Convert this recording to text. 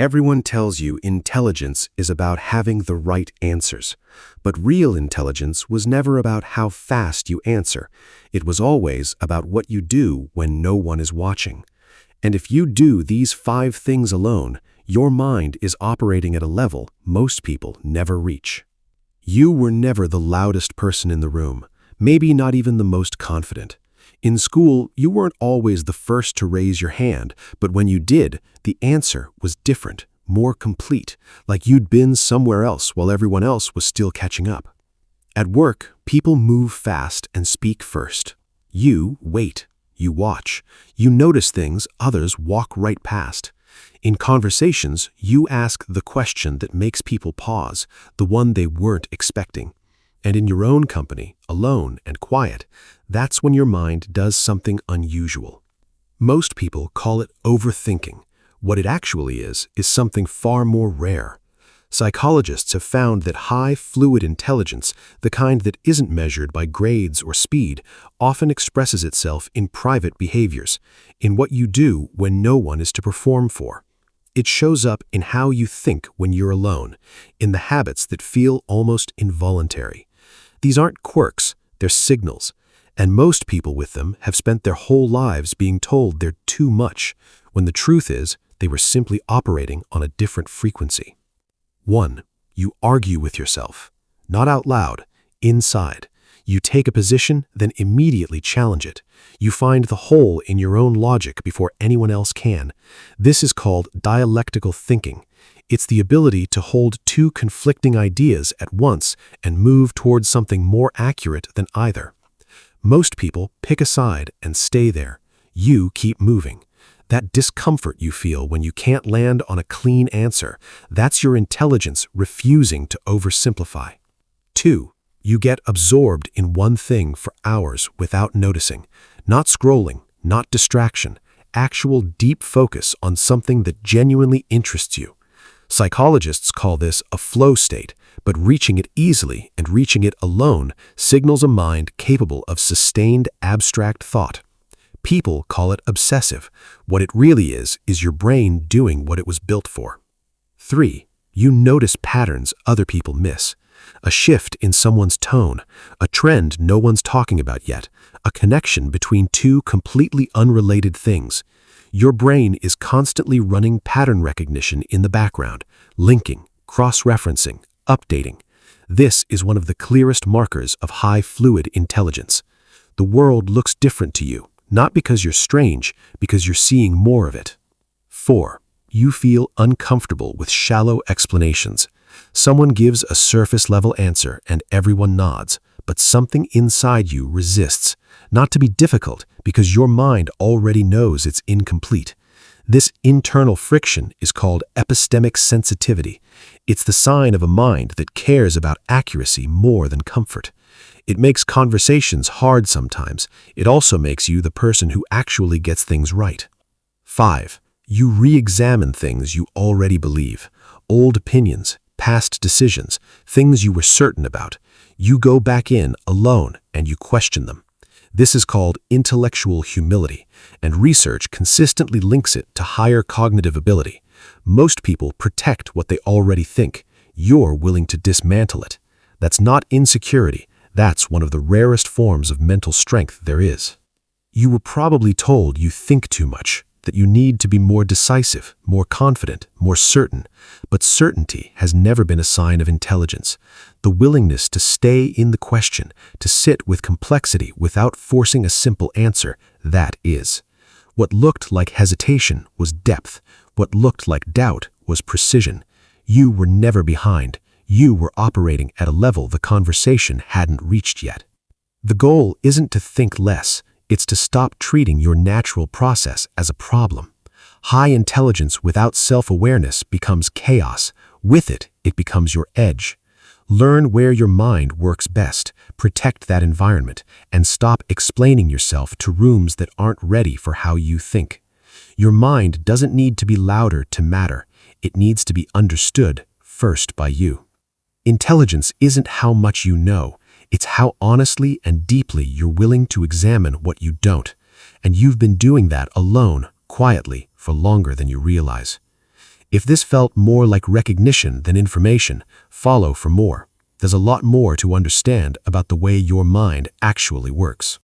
Everyone tells you intelligence is about having the right answers. But real intelligence was never about how fast you answer. It was always about what you do when no one is watching. And if you do these 5 things alone, your mind is operating at a level most people never reach. You were never the loudest person in the room, maybe not even the most confident. In school, you weren't always the first to raise your hand, but when you did, the answer was different, more complete, like you'd been somewhere else while everyone else was still catching up. At work, people move fast and speak first. You wait, you watch, you notice things others walk right past. In conversations, you ask the question that makes people pause, the one they weren't expecting. And in your own company, alone and quiet, that's when your mind does something unusual. Most people call it overthinking. What it actually is something far more rare. Psychologists have found that high fluid intelligence, the kind that isn't measured by grades or speed, often expresses itself in private behaviors, in what you do when no one is to perform for. It shows up in how you think when you're alone, in the habits that feel almost involuntary. These aren't quirks, they're signals, and most people with them have spent their whole lives being told they're too much, when the truth is they were simply operating on a different frequency. 1. You argue with yourself. Not out loud, inside. You take a position, then immediately challenge it. You find the hole in your own logic before anyone else can. This is called dialectical thinking. It's the ability to hold 2 conflicting ideas at once and move towards something more accurate than either. Most people pick a side and stay there. You keep moving. That discomfort you feel when you can't land on a clean answer, that's your intelligence refusing to oversimplify. 2. You get absorbed in one thing for hours without noticing. Not scrolling, not distraction, actual deep focus on something that genuinely interests you. Psychologists call this a flow state, but reaching it easily and reaching it alone signals a mind capable of sustained abstract thought. People call it obsessive. What it really is your brain doing what it was built for. 3. You notice patterns other people miss. A shift in someone's tone, a trend no one's talking about yet, a connection between 2 completely unrelated things. Your brain is constantly running pattern recognition in the background, linking, cross-referencing, updating. This is one of the clearest markers of high fluid intelligence. The world looks different to you, not because you're strange, because you're seeing more of it. 4. You feel uncomfortable with shallow explanations. Someone gives a surface-level answer and everyone nods, but something inside you resists. Not to be difficult, because your mind already knows it's incomplete. This internal friction is called epistemic sensitivity. It's the sign of a mind that cares about accuracy more than comfort. It makes conversations hard sometimes. It also makes you the person who actually gets things right. 5. You re-examine things you already believe. Old opinions, past decisions, things you were certain about. You go back in alone and you question them. This is called intellectual humility, and research consistently links it to higher cognitive ability. Most people protect what they already think. You're willing to dismantle it. That's not insecurity. That's one of the rarest forms of mental strength there is. You were probably told you think too much, that you need to be more decisive, more confident, more certain. But certainty has never been a sign of intelligence. The willingness to stay in the question, to sit with complexity without forcing a simple answer, that is. What looked like hesitation was depth. What looked like doubt was precision. You were never behind. You were operating at a level the conversation hadn't reached yet. The goal isn't to think less. It's to stop treating your natural process as a problem. High intelligence without self-awareness becomes chaos. With it, it becomes your edge. Learn where your mind works best, protect that environment, and stop explaining yourself to rooms that aren't ready for how you think. Your mind doesn't need to be louder to matter. It needs to be understood first by you. Intelligence isn't how much you know. It's how honestly and deeply you're willing to examine what you don't. And you've been doing that alone, quietly, for longer than you realize. If this felt more like recognition than information, follow for more. There's a lot more to understand about the way your mind actually works.